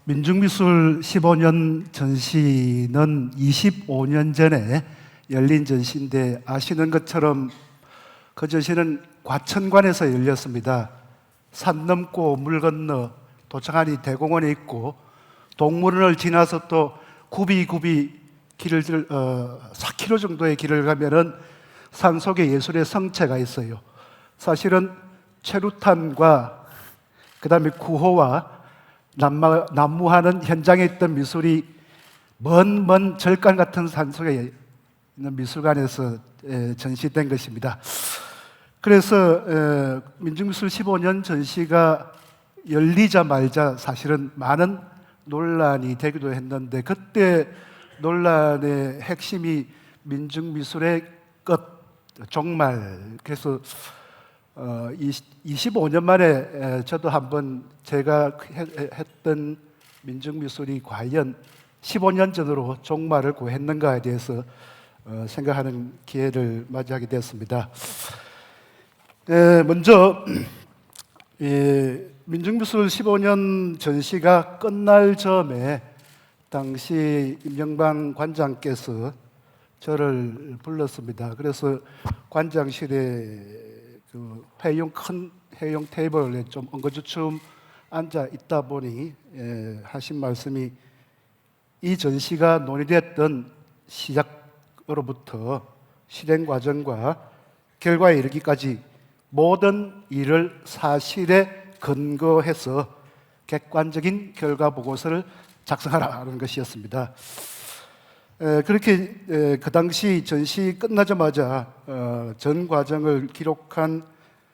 민중미술 15년 전시는 25년 전에 열린 전시인데, 아시는 것처럼 그 전시는 과천관에서 열렸습니다. 산 넘고 물 건너 도청안이 대공원에 있고, 동물원을 지나서 또 굽이굽이 길을 4km 정도의 길을 가면은 산속에 예술의 성체가 있어요. 사실은 최루탄과 그 다음에 구호와 난무하는 현장에 있던 미술이 먼 절간 같은 산속에 있는 미술관에서 전시된 것입니다. 그래서 민중미술 15년 전시가 열리자마자 사실은 많은 논란이 되기도 했는데, 그때 논란의 핵심이 민중미술의 끝, 종말. 그래서 25년 만에 저도 한번 제가 했던 민중미술이 과연 15년 전으로 종말을 고했는가에 대해서 생각하는 기회를 맞이하게 되었습니다. 먼저 민중미술 15년 전시가 끝날 즈음에 당시 임영방 관장께서 저를 불렀습니다. 그래서 관장실에 큰 회의용 테이블에 좀 엉거주춤 앉아 있다 보니 하신 말씀이, 이 전시가 논의됐던 시작으로부터 실행 과정과 결과에 이르기까지 모든 일을 사실에 근거해서 객관적인 결과 보고서를 작성하라는 것이었습니다. 그렇게 그 당시 전시 끝나자마자 전 과정을 기록한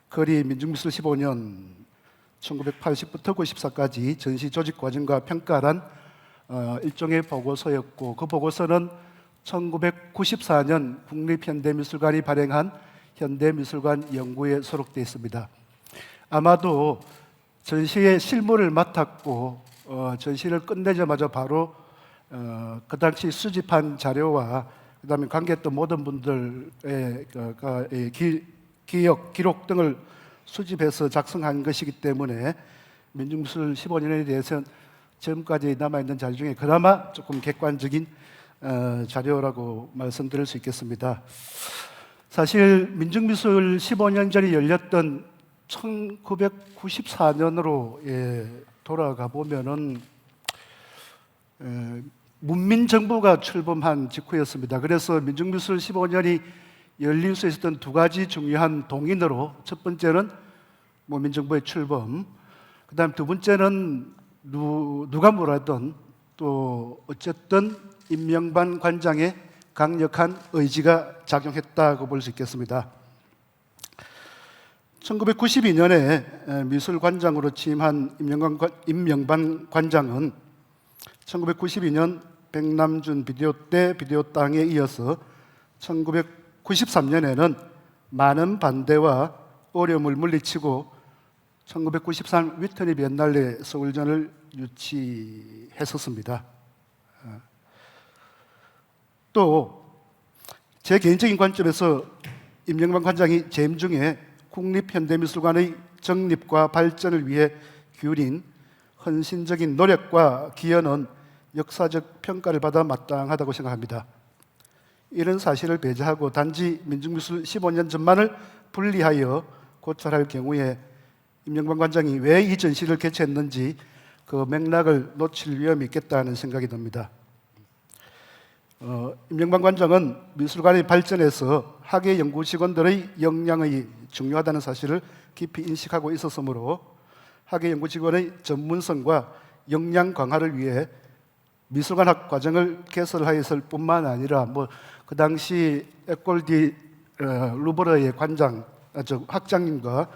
글이 민중미술 15년 1980부터 94까지 전시 조직 과정과 평가란 일종의 보고서였고, 그 보고서는 1994년 국립현대미술관이 발행한 현대미술관 연구에 수록되어 있습니다. 아마도 전시의 실무를 맡았고 전시를 끝내자마자 바로 그 당시 수집한 자료와 그 다음에 관계했던 모든 분들의 기록 등을 수집해서 작성한 것이기 때문에 민중미술 15년에 대해서는 지금까지 남아있는 자료 중에 그나마 조금 객관적인 자료라고 말씀드릴 수 있겠습니다. 사실 민중미술 15년 전에 열렸던 1994년으로 돌아가 보면은 문민정부가 출범한 직후였습니다. 그래서 민중미술 15년이 열릴 수 있었던 두 가지 중요한 동인으로, 첫 번째는 민정부의 출범, 그 다음 두 번째는 누가 뭐라든 또 어쨌든 임명반 관장의 강력한 의지가 작용했다고 볼 수 있겠습니다. 1992년에 미술관장으로 취임한 임명반 관장은 1992년 백남준 비디오 때 비디오 땅에 이어서 1993년에는 많은 반대와 어려움을 물리치고 1993 위트니 비엔날레 서울전을 유치했었습니다. 또 제 개인적인 관점에서 임명반 관장이 재임 중에 국립현대미술관의 정립과 발전을 위해 기울인 헌신적인 노력과 기여는 역사적 평가를 받아 마땅하다고 생각합니다. 이런 사실을 배제하고 단지 민중미술 15년 전만을 분리하여 고찰할 경우에 임명반 관장이 왜 이 전시를 개최했는지 그 맥락을 놓칠 위험이 있겠다는 생각이 듭니다. 임명반 관장은 미술관의 발전에서 학예 연구 직원들의 역량이 중요하다는 사실을 깊이 인식하고 있었으므로 학예 연구 직원의 전문성과 역량 강화를 위해 미술관학 과정을 개설하였을 뿐만 아니라 그 당시 에콜 디 루브르의 학장님과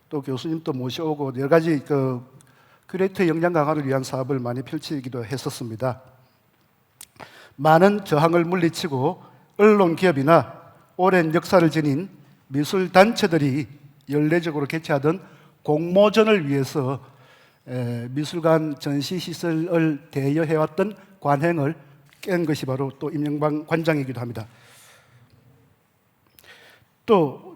또 교수님도 모셔오고 여러 가지 큐레이터 역량 강화를 위한 사업을 많이 펼치기도 했었습니다. 많은 저항을 물리치고 언론 기업이나 오랜 역사를 지닌 미술 단체들이 연례적으로 개최하던 공모전을 위해서 미술관 전시 시설을 대여해왔던 관행을 깬 것이 바로 또 임명반 관장이기도 합니다. 또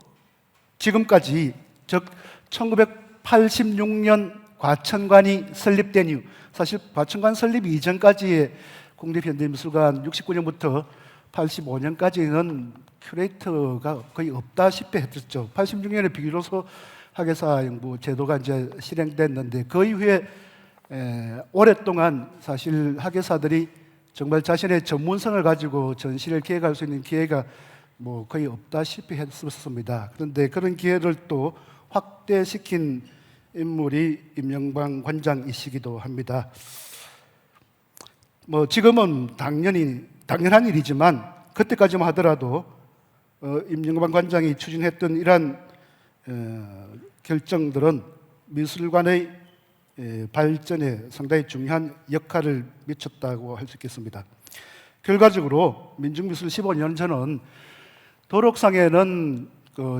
지금까지, 즉 1986년 과천관이 설립된 이후, 사실 과천관 설립 이전까지의 국립현대미술관 69년부터 85년까지는 큐레이터가 거의 없다시피 했었죠. 86년에 비로소 학예사 연구 제도가 이제 실행됐는데 그 이후에 오랫동안 사실 학예사들이 정말 자신의 전문성을 가지고 전시를 기획할 수 있는 기회가 뭐 거의 없다시피 했었습니다. 그런데 그런 기회를 또 확대시킨 인물이 임영방 관장이시기도 합니다. 뭐 지금은 당연한 일이지만 그때까지만 하더라도 임영방 관장이 추진했던 이러한 결정들은 미술관의 발전에 상당히 중요한 역할을 미쳤다고 할 수 있겠습니다. 결과적으로 민중미술 15년 전은 도록상에는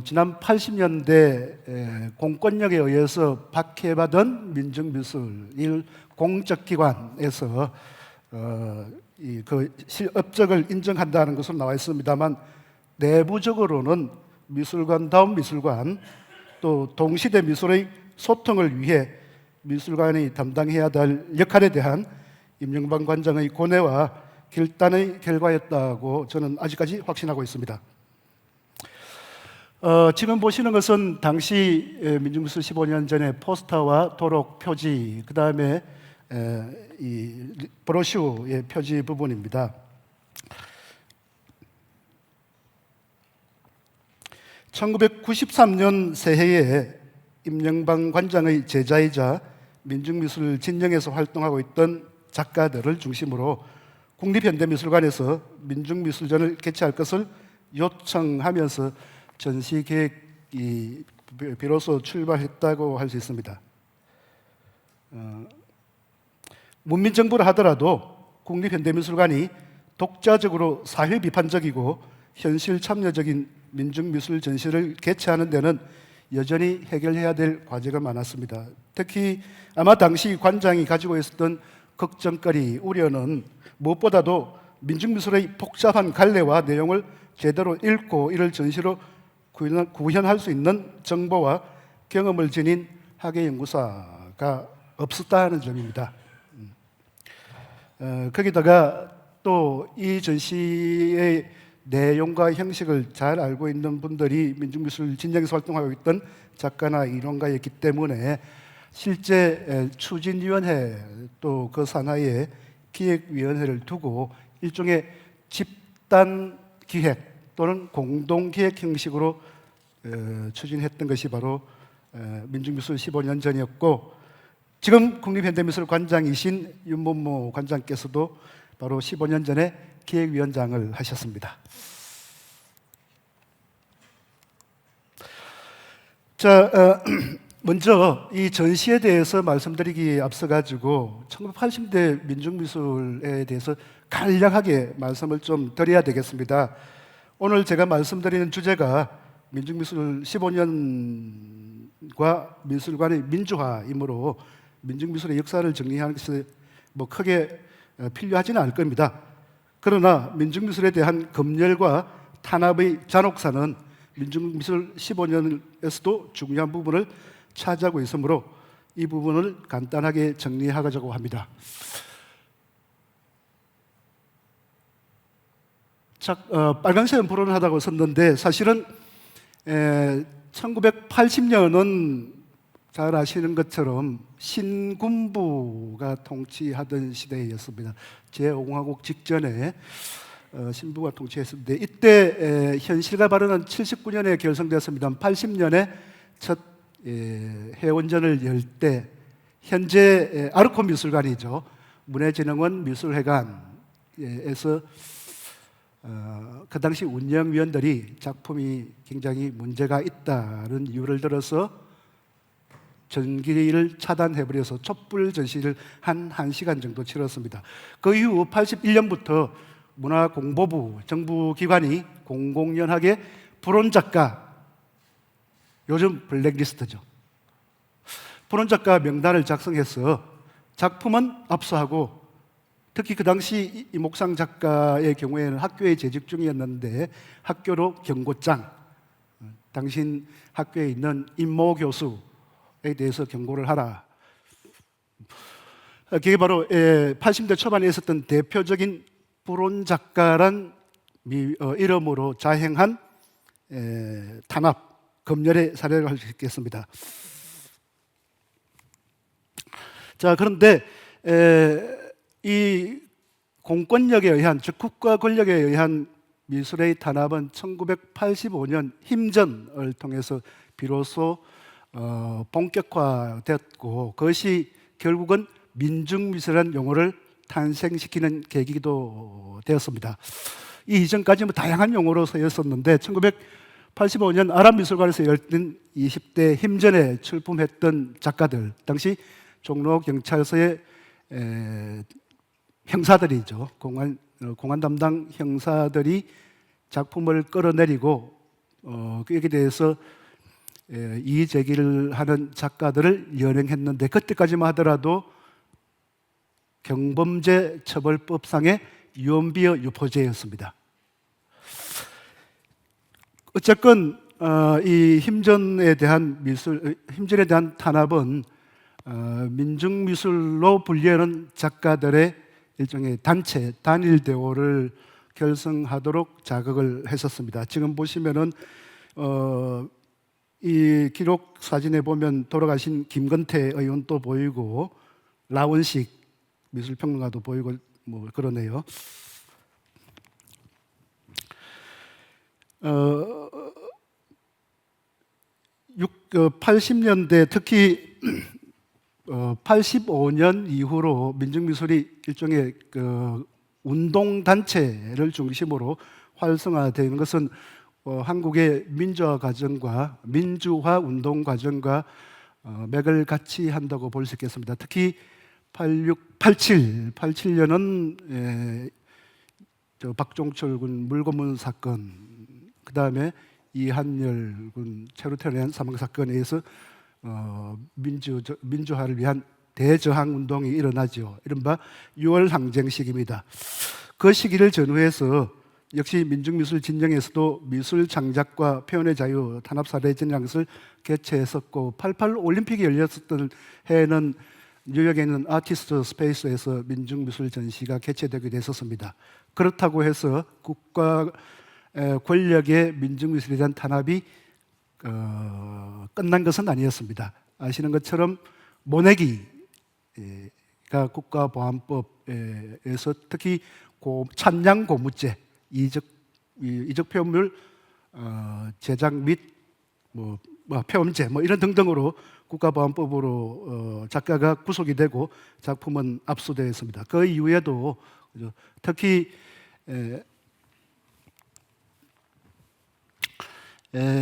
지난 80년대 공권력에 의해서 박해받은 민중미술 공적기관에서 그 업적을 인정한다는 것으로 나와 있습니다만 내부적으로는 미술관다운 미술관 또 동시대 미술의 소통을 위해 미술관이 담당해야 될 역할에 대한 임영방 관장의 고뇌와 결단의 결과였다고 저는 아직까지 확신하고 있습니다. 지금 보시는 것은 당시 민중미술 15년 전의 포스터와 도록 표지, 그 다음에 이 브로슈의 표지 부분입니다. 1993년 새해에 임영방 관장의 제자이자 민중미술 진영에서 활동하고 있던 작가들을 중심으로 국립현대미술관에서 민중미술전을 개최할 것을 요청하면서 전시 계획이 비로소 출발했다고 할 수 있습니다. 문민정부를 하더라도 국립현대미술관이 독자적으로 사회 비판적이고 현실 참여적인 민중미술 전시를 개최하는 데는 여전히 해결해야 될 과제가 많았습니다. 특히 아마 당시 관장이 가지고 있었던 걱정거리, 우려는 무엇보다도 민중미술의 복잡한 갈래와 내용을 제대로 읽고 이를 전시로 구현할 수 있는 정보와 경험을 지닌 학예연구사가 없었다는 점입니다. 거기다가 또 이 전시의 내용과 형식을 잘 알고 있는 분들이 민중미술 진영에서 활동하고 있던 작가나 이론가였기 때문에 실제 추진위원회 또 그 산하에 기획위원회를 두고 일종의 집단 기획 또는 공동기획 형식으로 추진했던 것이 바로 민중미술 15년 전이었고, 지금 국립현대미술관장이신 윤문모 관장께서도 바로 15년 전에 기획위원장을 하셨습니다. 자, 먼저 이 전시에 대해서 말씀드리기에 앞서가지고 1980대 민중미술에 대해서 간략하게 말씀을 좀 드려야 되겠습니다. 오늘 제가 말씀드리는 주제가 민중미술 15년과 미술관의 민주화이므로 민중미술의 역사를 정리하는 것이 뭐 크게 필요하지는 않을 겁니다. 그러나 민중미술에 대한 검열과 탄압의 잔혹사는 민중미술 15년에서도 중요한 부분을 차지하고 있으므로 이 부분을 간단하게 정리하자고 합니다. 빨간색 연포를 하다고 썼는데 사실은 1980년은 잘 아시는 것처럼 신군부가 통치하던 시대였습니다. 제5공화국 직전에 신부가 통치했었는데 이때 현실과 발언은 79년에 결성되었습니다. 80년에 첫 해원전을 열 때 현재 아르코 미술관이죠. 문화진흥원 미술회관에서 그 당시 운영위원들이 작품이 굉장히 문제가 있다는 이유를 들어서 전기를 차단해버려서 촛불 전시를 한 1시간 정도 치렀습니다. 그 이후 81년부터 문화공보부 정부기관이 공공연하게 불온작가, 요즘 블랙리스트죠, 불온작가 명단을 작성해서 작품은 압수하고, 특히 그 당시 이목상 작가의 경우에는 학교에 재직 중이었는데 학교로 경고장, 당신 학교에 있는 임모 교수에 대해서 경고를 하라, 그게 바로 80대 초반에 있었던 대표적인 불온 작가란 이름으로 자행한 탄압, 검열의 사례를 할 수 있겠습니다. 자, 그런데 이 공권력에 의한, 즉 국가 권력에 의한 미술의 탄압은 1985년 힘전을 통해서 비로소 본격화됐고, 그것이 결국은 민중미술이라는 용어를 탄생시키는 계기도 되었습니다. 이 이전까지 다양한 용어로 쓰였었는데 1985년 아랍미술관에서 열린 20대 힘전에 출품했던 작가들, 당시 종로 경찰서의 형사들이죠. 공안 담당 형사들이 작품을 끌어내리고 여기에 대해서 이의 제기를 하는 작가들을 연행했는데, 그때까지만 하더라도 경범죄 처벌법상의 유언비어 유포죄였습니다. 어쨌건 이 힘전에 대한 탄압은 민중미술로 분류하는 작가들의 일종의 단체, 단일 대오를 결성하도록 자극을 했었습니다. 지금 보시면은 이 기록 사진에 보면 돌아가신 김건태 의원도 보이고 라원식 미술평론가도 보이고 뭐 그러네요. 80년대 특히 85년 이후로 민중미술이 일종의 운동단체를 중심으로 활성화되는 것은 한국의 민주화 운동 과정과 맥을 같이 한다고 볼 수 있겠습니다. 특히 87년은 박종철 군 물고문 사건, 그 다음에 이한열 군 체류탄핵 사망 사건에 의해서 민주화를 위한 대저항 운동이 일어나죠. 이른바 6월 항쟁 시기입니다. 그 시기를 전후해서 역시 민중미술 진영에서도 미술 창작과 표현의 자유 탄압 사례 전이라는 것을 개최했었고, 88 올림픽이 열렸었던 해에는 뉴욕에 있는 아티스트 스페이스에서 민중미술 전시가 개최되게 됐었습니다. 그렇다고 해서 국가 권력의 민중미술에 대한 탄압이 끝난 것은 아니었습니다. 아시는 것처럼 모내기가 국가보안법에서 특히 찬양 고무죄, 이적 표현물 제작 및 폐엄죄 이런 등등으로 국가보안법으로 작가가 구속이 되고 작품은 압수되었습니다. 그 이후에도 특히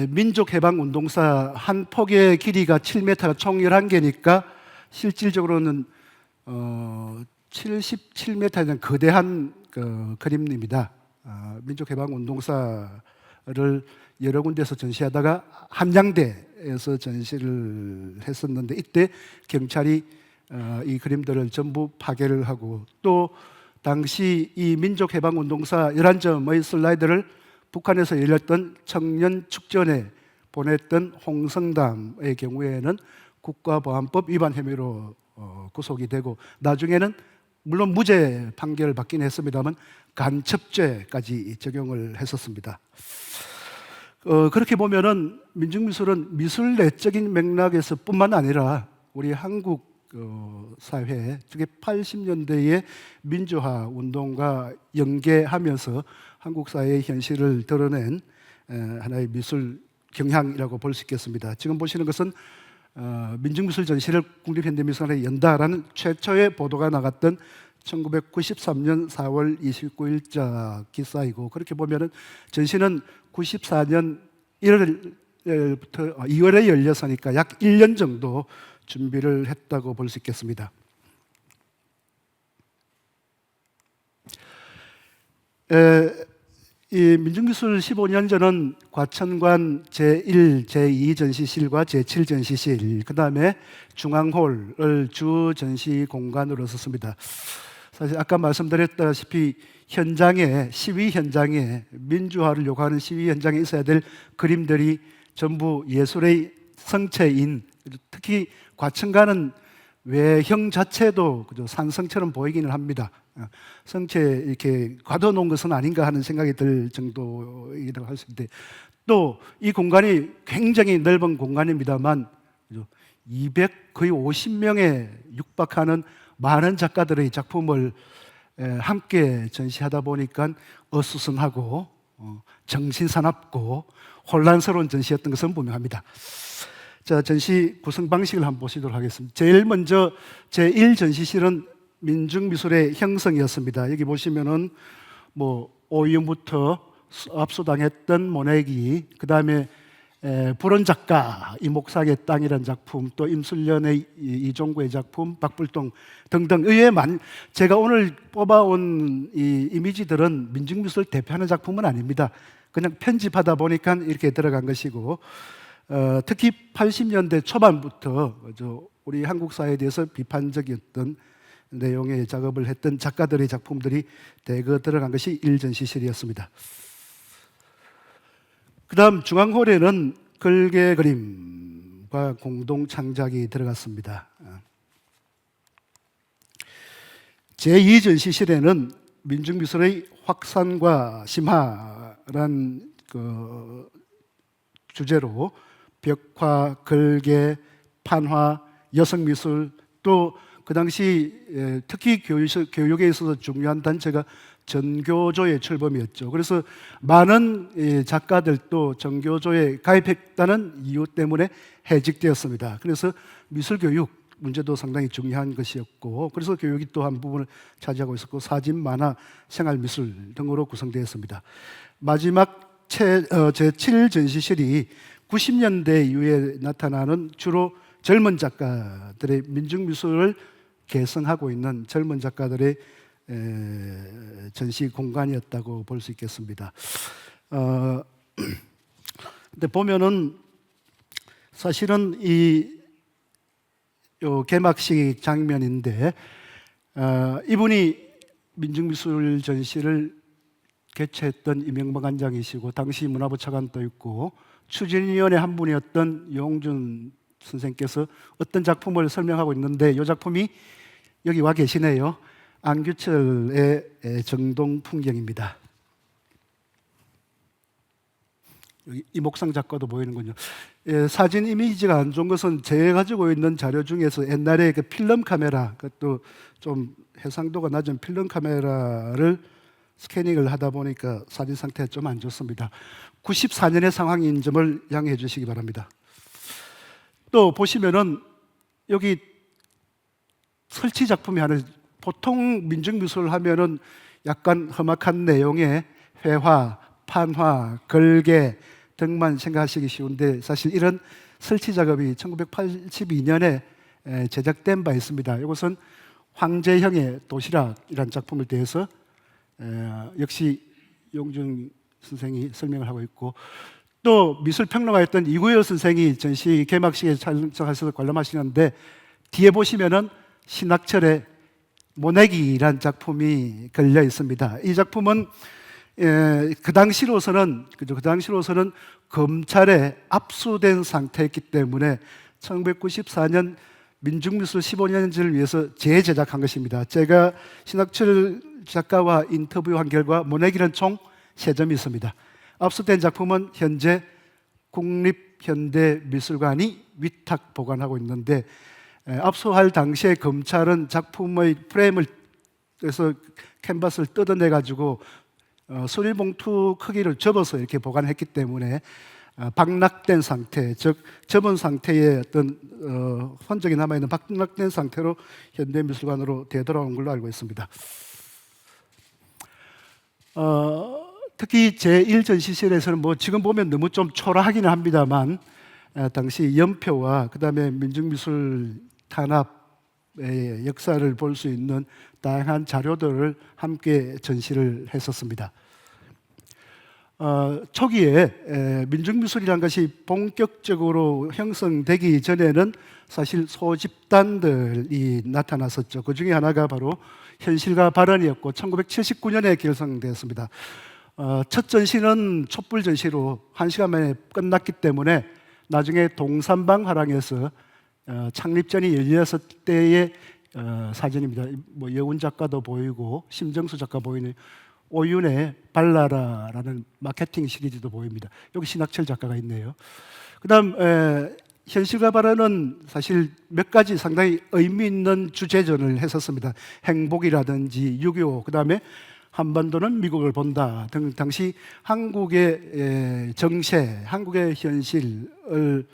민족해방운동사 한 폭의 길이가 7m가 총 11개니까 실질적으로는 77m에 대한 거대한 그림입니다. 민족해방운동사를 여러 군데서 전시하다가 함양대에서 전시를 했었는데, 이때 경찰이 이 그림들을 전부 파괴를 하고, 또 당시 이 민족해방운동사 11점의 슬라이드를 북한에서 열렸던 청년축전에 보냈던 홍성담의 경우에는 국가보안법 위반 혐의로 구속이 되고, 나중에는 물론 무죄 판결을 받긴 했습니다만 간첩죄까지 적용을 했었습니다. 그렇게 보면은 민중미술은 미술 내적인 맥락에서 뿐만 아니라 우리 한국 사회, 특히 80년대의 민주화 운동과 연계하면서 한국 사회의 현실을 드러낸 하나의 미술 경향이라고 볼 수 있겠습니다. 지금 보시는 것은 민중미술 전시를 국립현대미술관에 연다라는 최초의 보도가 나갔던 1993년 4월 29일자 기사이고, 그렇게 보면은 전시는 94년 1월부터 2월에 열렸으니까 약 1년 정도 준비를 했다고 볼 수 있겠습니다. 이 민중미술 15년 전은 과천관 제1, 제2 전시실과 제7 전시실, 그 다음에 중앙홀을 주 전시 공간으로 썼습니다. 사실 아까 말씀드렸다시피 현장에, 시위 현장에, 민주화를 요구하는 시위 현장에 있어야 될 그림들이 전부 예술의 성체인, 특히 과천관은 외형 자체도 그저 산성처럼 보이기는 합니다. 성체 이렇게 가둬놓은 것은 아닌가 하는 생각이 들 정도이라고 할 수 있는데, 또 이 공간이 굉장히 넓은 공간입니다만 거의 50명에 육박하는 많은 작가들의 작품을 함께 전시하다 보니까 어수선하고 정신사납고 혼란스러운 전시였던 것은 분명합니다. 자, 전시 구성 방식을 한번 보시도록 하겠습니다. 제일 먼저 제1전시실은 민중미술의 형성이었습니다. 여기 보시면은 오이음부터 압수당했던 모내기, 그 다음에 불온 작가 이목사의 땅이라는 작품, 또 임술련의 이종구의 작품, 박불동 등등 의외 제가 오늘 뽑아온 이 이미지들은 민중미술을 대표하는 작품은 아닙니다. 그냥 편집하다 보니까 이렇게 들어간 것이고, 특히 80년대 초반부터 우리 한국 사회에 대해서 비판적이었던 내용의 작업을 했던 작가들의 작품들이 대거 들어간 것이 1전시실이었습니다. 그 다음 중앙홀에는 글개 그림과 공동 창작이 들어갔습니다. 제2전시실에는 민중미술의 확산과 심화란 주제로 벽화, 글개, 판화, 여성미술, 또 그 당시 특히 교육에 있어서 중요한 단체가 전교조의 출범이었죠. 그래서 많은 작가들도 전교조에 가입했다는 이유 때문에 해직되었습니다. 그래서 미술교육 문제도 상당히 중요한 것이었고, 그래서 교육이 또 한 부분을 차지하고 있었고, 사진, 만화, 생활미술 등으로 구성되었습니다. 마지막 제7전시실이 90년대 이후에 나타나는 주로 젊은 작가들의 민중미술을 개성하고 있는 젊은 작가들의 전시 공간이었다고 볼 수 있겠습니다. 근데 보면은 사실은 요 개막식 장면인데, 이분이 민중미술 전시를 개최했던 이명박 관장이시고 당시 문화부 차관도 있고 추진위원회 한 분이었던 용준 선생께서 어떤 작품을 설명하고 있는데, 이 작품이 여기 와 계시네요. 안규철의 정동 풍경입니다. 여기 이목상 작가도 보이는군요. 사진 이미지가 안 좋은 것은 제가 가지고 있는 자료 중에서 옛날에 그 필름 카메라, 그것도 좀 해상도가 낮은 필름 카메라를 스캐닝을 하다 보니까 사진 상태가 좀 안 좋습니다. 94년의 상황인 점을 양해해 주시기 바랍니다. 또 보시면은 여기 설치 작품이 하나, 보통 민중미술 하면은 약간 험악한 내용의 회화, 판화, 글개 등만 생각하시기 쉬운데, 사실 이런 설치 작업이 1982년에 제작된 바 있습니다. 이것은 황제형의 도시락이라는 작품을 대해서 역시 용준 선생이 설명을 하고 있고, 또 미술평론가였던 이구열 선생이 전시 개막식에 참석하셔서 관람하시는데, 뒤에 보시면은 신학철의 모내기라는 작품이 걸려 있습니다. 이 작품은 그 당시로서는 검찰에 압수된 상태였기 때문에 1994년 민중미술 15년지를 위해서 재제작한 것입니다. 제가 신학철 작가와 인터뷰한 결과 모내기는 총 3점이 있습니다. 압수된 작품은 현재 국립현대미술관이 위탁 보관하고 있는데, 압수할 당시에 검찰은 작품의 프레임을 해서 캔버스를 뜯어내 가지고 수리봉투 크기를 접어서 이렇게 보관했기 때문에 박락된 상태, 즉 접은 상태의 어떤 흔적이 남아있는 박락된 상태로 현대미술관으로 되돌아온 걸로 알고 있습니다. 특히 제1전시실에서는 지금 보면 너무 좀 초라하기는 합니다만, 당시 연표와 그 다음에 민중미술 탄압의 역사를 볼 수 있는 다양한 자료들을 함께 전시를 했었습니다. 초기에 민중미술이라는 것이 본격적으로 형성되기 전에는 사실 소집단들이 나타났었죠. 그 중에 하나가 바로 현실가 발언이었고 1979년에 결성되었습니다. 첫 전시는 촛불 전시로 1시간 만에 끝났기 때문에 나중에 동산방 화랑에서 창립전이 16대의 사진입니다. 뭐 여운 작가도 보이고 심정수 작가 보이는 오윤의 발라라라는 마케팅 시리즈도 보입니다. 여기 신학철 작가가 있네요. 그다음 현실과 발언은 사실 몇 가지 상당히 의미 있는 주제전을 했었습니다. 행복이라든지 6.25, 그다음에 한반도는 미국을 본다 등 당시 한국의 정세, 한국의 현실을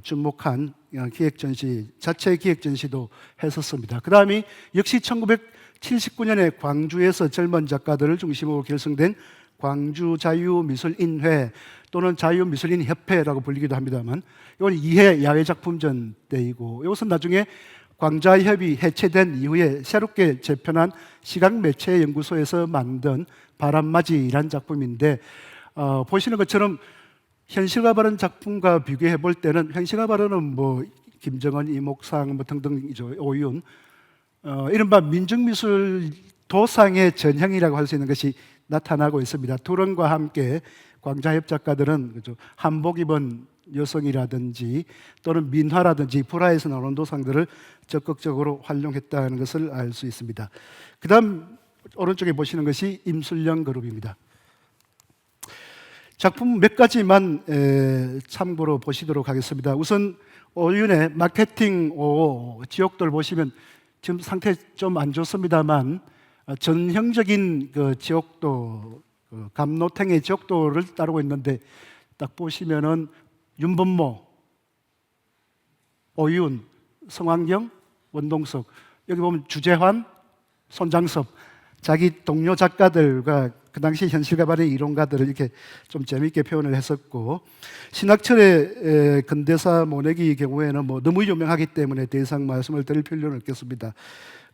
주목한 기획전시, 자체 기획전시도 했었습니다. 그 다음이 역시 1979년에 광주에서 젊은 작가들을 중심으로 결성된 광주자유미술인회 또는 자유미술인협회라고 불리기도 합니다만, 이건 2회 야외작품전 때이고, 이것은 나중에 광자협이 해체된 이후에 새롭게 재편한 시각매체연구소에서 만든 바람맞이라는 작품인데, 보시는 것처럼 현실과 발언 작품과 비교해 볼 때는 현실과 발언은 뭐 김정은, 이목상 뭐 등등이죠. 오윤, 이른바 민중미술 도상의 전형이라고 할 수 있는 것이 나타나고 있습니다. 투런과 함께 광자협 작가들은 그죠, 한복 입은 여성이라든지 또는 민화라든지 불화에서 나오는 도상들을 적극적으로 활용했다는 것을 알 수 있습니다. 그 다음 오른쪽에 보시는 것이 임술령 그룹입니다. 작품 몇 가지만 참고로 보시도록 하겠습니다. 우선 오윤의 마케팅 지옥도를 보시면 지금 상태 좀 안 좋습니다만, 전형적인 그 지옥도, 감노탱의 지옥도를 따르고 있는데, 딱 보시면은 윤범모, 오윤, 성환경, 원동석, 여기 보면 주재환, 손장섭, 자기 동료 작가들과 그 당시 현실과 발언의 이론가들을 이렇게 좀 재미있게 표현을 했었고, 신학철의 근대사 모내기의 경우에는 뭐 너무 유명하기 때문에 더 이상 말씀을 드릴 필요는 없겠습니다.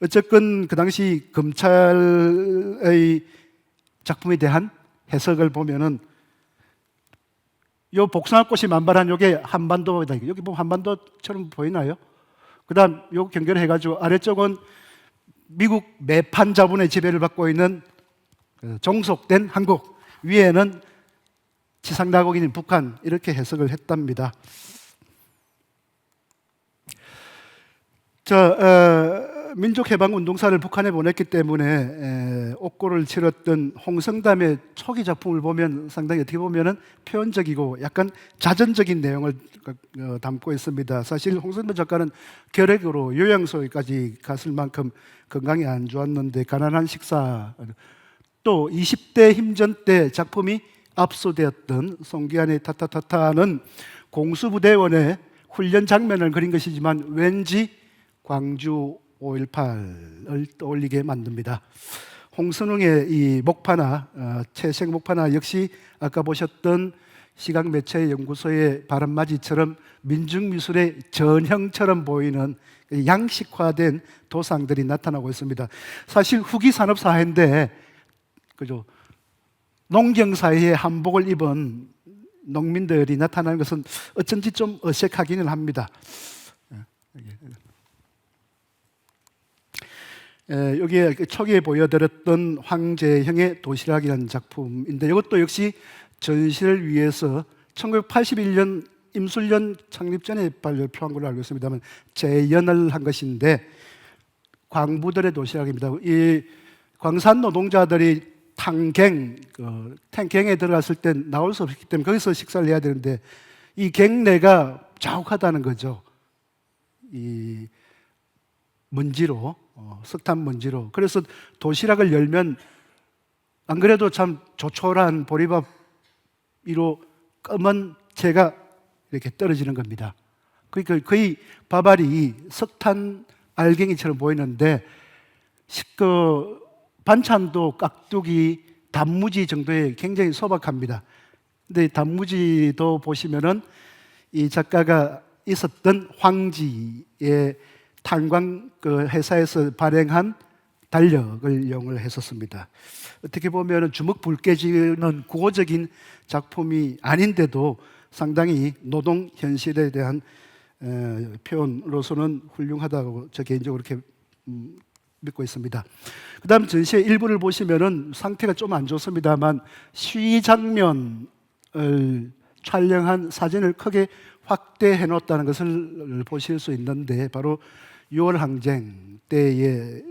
어쨌건 그 당시 검찰의 작품에 대한 해석을 보면은 요 복숭아꽃이 만발한 요게 한반도다. 여기 보면 한반도처럼 보이나요? 그 다음 요 연결해가지고 아래쪽은 미국 매판 자본의 지배를 받고 있는 종속된 한국, 위에는 지상다국인 북한, 이렇게 해석을 했답니다. 민족해방운동사를 북한에 보냈기 때문에 옥고를 치렀던 홍성담의 초기 작품을 보면 상당히 어떻게 보면 표현적이고 약간 자전적인 내용을 담고 있습니다. 사실 홍성담 작가는 결핵으로 요양소에까지 갔을 만큼 건강이 안 좋았는데, 가난한 식사, 또 20대 힘전 때 작품이 압수되었던 송기환의 타타타타는 공수부대원의 훈련 장면을 그린 것이지만 왠지 광주 5.18을 떠올리게 만듭니다. 홍선웅의 이 목파나, 채색 목파나 역시 아까 보셨던 시각매체연구소의 바람맞이처럼 민중미술의 전형처럼 보이는 양식화된 도상들이 나타나고 있습니다. 사실 후기 산업사회인데, 그죠, 농경사회에 한복을 입은 농민들이 나타나는 것은 어쩐지 좀 어색하기는 합니다. 여기에 초기에 보여드렸던 황제형의 도시락이라는 작품인데, 이것도 역시 전시를 위해서 1981년 임술련 창립 전에 발표한 걸로 알고 있습니다만 재연을 한 것인데, 광부들의 도시락입니다. 이 광산 노동자들이 탱갱에 들어갔을 때 나올 수 없기 때문에 거기서 식사를 해야 되는데, 이 갱내가 자욱하다는 거죠. 이 먼지로, 석탄 먼지로. 그래서 도시락을 열면 안 그래도 참 조촐한 보리밥 위로 검은 재가 이렇게 떨어지는 겁니다. 그러니까 거의 밥알이 석탄 알갱이처럼 보이는데, 그 반찬도 깍두기, 단무지 정도에 굉장히 소박합니다. 근데 단무지도 보시면은 이 작가가 있었던 황지의 탄광 그 회사에서 발행한 달력을 이용을 했었습니다. 어떻게 보면 주먹 불 깨지는 구호적인 작품이 아닌데도 상당히 노동 현실에 대한 표현으로서는 훌륭하다고 저 개인적으로 그렇게 믿고 있습니다. 그 다음 전시의 일부를 보시면은 상태가 좀 안 좋습니다만 시위 장면을 촬영한 사진을 크게 확대해 놓았다는 것을 보실 수 있는데, 바로 6월 항쟁 때에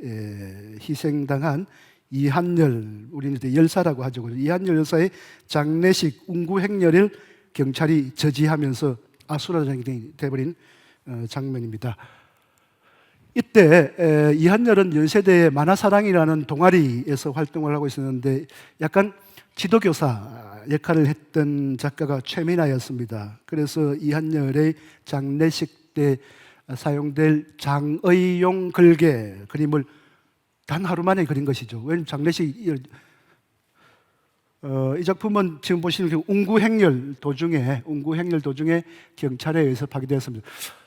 희생당한 이한열, 우리는 이제 열사라고 하죠. 이한열 열사의 장례식 운구 행렬을 경찰이 저지하면서 아수라장이 되어버린 장면입니다. 이때 이한열은 연세대의 만화사랑이라는 동아리에서 활동을 하고 있었는데, 약간 지도교사 역할을 했던 작가가 최민아였습니다. 그래서 이한열의 장례식 때 사용될 장의용 글개 그림을 단 하루 만에 그린 것이죠. 왜냐하면 장례식 이 작품은 지금 보시는 그 운구행렬 도중에 경찰에 의해서 파괴되었습니다.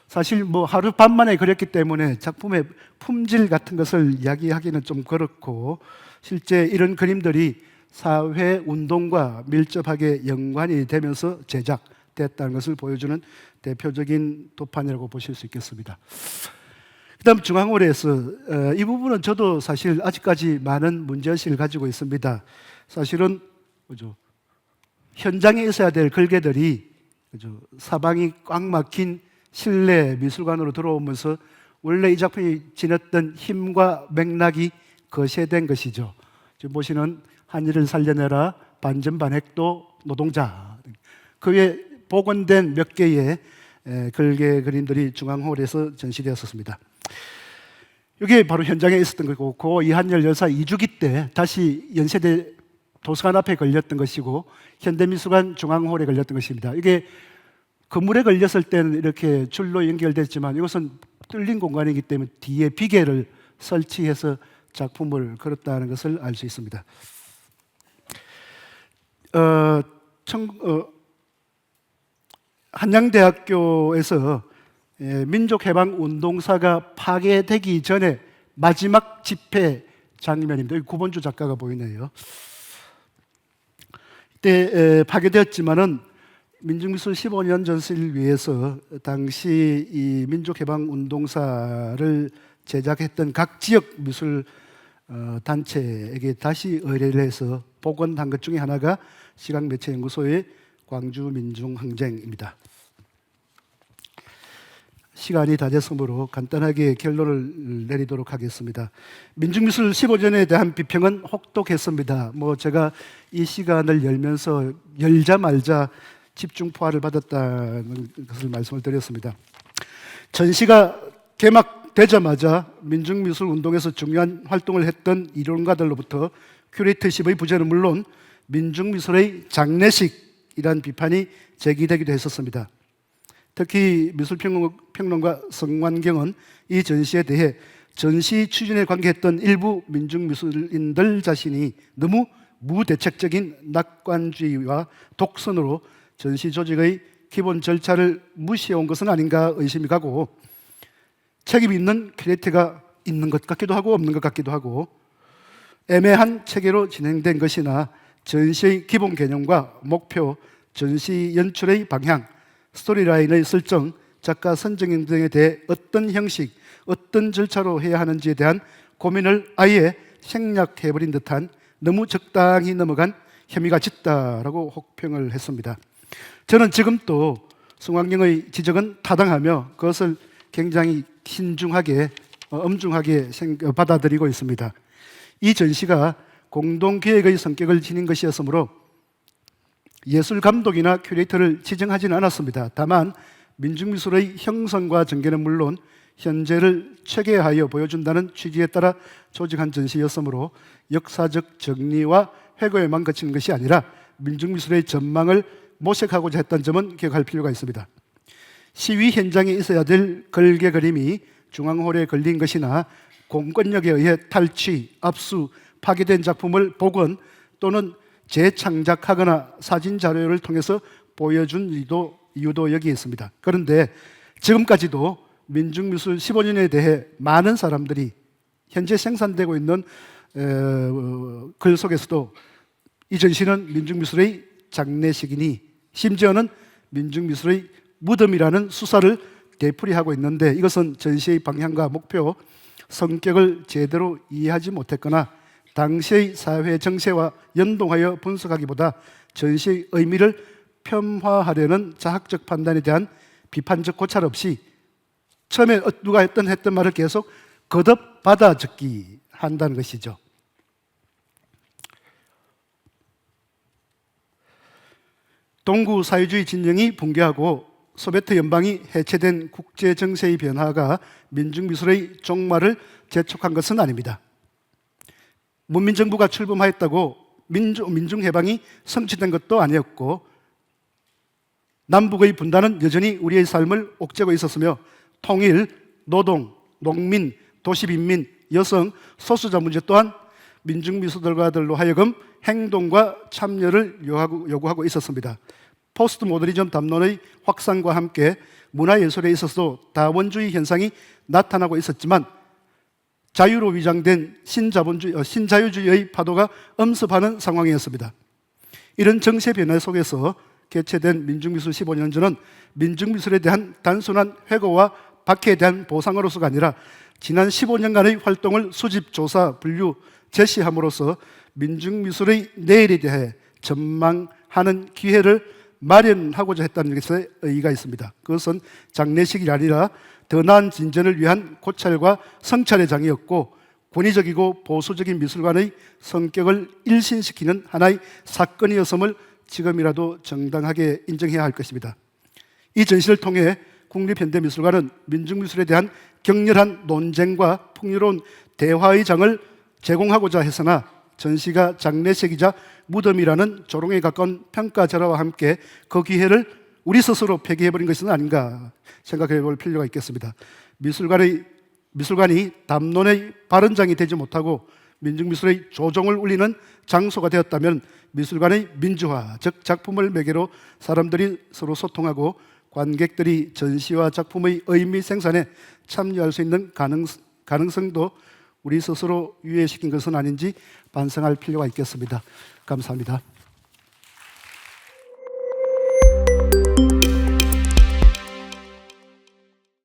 사실 뭐 하루 밤 만에 그렸기 때문에 작품의 품질 같은 것을 이야기하기는 좀 그렇고, 실제 이런 그림들이 사회 운동과 밀접하게 연관이 되면서 제작됐다는 것을 보여주는 대표적인 도판이라고 보실 수 있겠습니다. 그다음 중앙홀에서 이 부분은 저도 사실 아직까지 많은 문제의식을 가지고 있습니다. 사실은 그죠, 현장에 있어야 될 글개들이 그죠, 사방이 꽉 막힌 실내 미술관으로 들어오면서 원래 이 작품이 지녔던 힘과 맥락이 거세된 것이죠. 지금 보시는 한일을 살려내라, 반전반핵도 노동자, 그 외에 복원된 몇 개의 글개 그림들이 중앙홀에서 전시되었습니다. 이게 바로 현장에 있었던 거고, 고 이한열 열사 이주기 때 다시 연세대 도서관 앞에 걸렸던 것이고, 현대미술관 중앙홀에 걸렸던 것입니다. 이게 건물에 걸렸을 때는 이렇게 줄로 연결됐지만, 이것은 뚫린 공간이기 때문에 뒤에 비계를 설치해서 작품을 걸었다는 것을 알 수 있습니다. 한양대학교에서 민족해방운동사가 파괴되기 전에 마지막 집회 장면입니다. 여기 구본주 작가가 보이네요. 이때 파괴되었지만은 민중미술 15년 전시를 위해서 당시 이 민족해방운동사를 제작했던 각 지역 미술 단체에게 다시 의뢰를 해서 복원한 것 중에 하나가 시각매체연구소의 광주민중항쟁입니다. 시간이 다 됐으므로 간단하게 결론을 내리도록 하겠습니다. 민중미술 15년에 대한 비평은 혹독했습니다. 제가 이 시간을 열자 말자 집중 포화를 받았다는 것을 말씀을 드렸습니다. 전시가 개막되자마자 민중미술 운동에서 중요한 활동을 했던 이론가들로부터 큐레이터십의 부재는 물론 민중미술의 장례식이란 비판이 제기되기도 했었습니다. 특히 미술평론가 성완경은 이 전시에 대해 전시 추진에 관계했던 일부 민중미술인들 자신이 너무 무대책적인 낙관주의와 독선으로 전시 조직의 기본 절차를 무시해온 것은 아닌가 의심이 가고, 책임 있는 큐레이터가 있는 것 같기도 하고 없는 것 같기도 하고, 애매한 체계로 진행된 것이나 전시의 기본 개념과 목표, 전시 연출의 방향, 스토리라인의 설정, 작가 선정 등에 대해 어떤 형식, 어떤 절차로 해야 하는지에 대한 고민을 아예 생략해버린 듯한 너무 적당히 넘어간 혐의가 짙다라고 혹평을 했습니다. 저는 지금 또 성완경의 지적은 타당하며 그것을 굉장히 신중하게, 엄중하게 받아들이고 있습니다. 이 전시가 공동기획의 성격을 지닌 것이었으므로 예술감독이나 큐레이터를 지정하지는 않았습니다. 다만 민중미술의 형성과 전개는 물론 현재를 체계하여 보여준다는 취지에 따라 조직한 전시였으므로 역사적 정리와 회고에만 그치는 것이 아니라 민중미술의 전망을 모색하고자 했다는 점은 기억할 필요가 있습니다. 시위 현장에 있어야 될 걸개 그림이 중앙홀에 걸린 것이나 공권력에 의해 탈취, 압수, 파괴된 작품을 복원 또는 재창작하거나 사진 자료를 통해서 보여준 이유도 여기에 있습니다. 그런데 지금까지도 민중미술 15년에 대해 많은 사람들이 현재 생산되고 있는 글 속에서도 이 전시는 민중미술의 장례식이니 심지어는 민중미술의 무덤이라는 수사를 되풀이하고 있는데, 이것은 전시의 방향과 목표, 성격을 제대로 이해하지 못했거나 당시의 사회 정세와 연동하여 분석하기보다 전시의 의미를 폄하하려는 자학적 판단에 대한 비판적 고찰 없이 처음에 누가 했던 말을 계속 거듭 받아 적기 한다는 것이죠. 동구 사회주의 진영이 붕괴하고 소비에트 연방이 해체된 국제 정세의 변화가 민중미술의 종말을 재촉한 것은 아닙니다. 문민정부가 출범하였다고 민중해방이 성취된 것도 아니었고, 남북의 분단은 여전히 우리의 삶을 옥죄고 있었으며, 통일, 노동, 농민, 도시빈민, 여성, 소수자 문제 또한 민중미술가들로 하여금 행동과 참여를 요구하고 있었습니다. 포스트 모더니즘 담론의 확산과 함께 문화예술에 있어서도 다원주의 현상이 나타나고 있었지만, 자유로 위장된 신자유주의의 파도가 엄습하는 상황이었습니다. 이런 정세 변화 속에서 개최된 민중미술 15년전은 민중미술에 대한 단순한 회고와 박해에 대한 보상으로서가 아니라 지난 15년간의 활동을 수집, 조사, 분류, 제시함으로써 민중미술의 내일에 대해 전망하는 기회를 마련하고자 했다는 것에 의의가 있습니다. 그것은 장례식이 아니라 더 나은 진전을 위한 고찰과 성찰의 장이었고, 권위적이고 보수적인 미술관의 성격을 일신시키는 하나의 사건이었음을 지금이라도 정당하게 인정해야 할 것입니다. 이 전시를 통해 국립현대미술관은 민중미술에 대한 격렬한 논쟁과 풍요로운 대화의 장을 제공하고자 했으나, 전시가 장례식이자 무덤이라는 조롱에 가까운 평가절하와 함께 그 기회를 우리 스스로 폐기해버린 것은 아닌가 생각해 볼 필요가 있겠습니다. 미술관이 담론의 발언장이 되지 못하고 민중미술의 조종을 울리는 장소가 되었다면, 미술관의 민주화, 즉 작품을 매개로 사람들이 서로 소통하고 관객들이 전시와 작품의 의미 생산에 참여할 수 있는 가능성도 우리 스스로 유예시킨 것은 아닌지 반성할 필요가 있겠습니다. 감사합니다.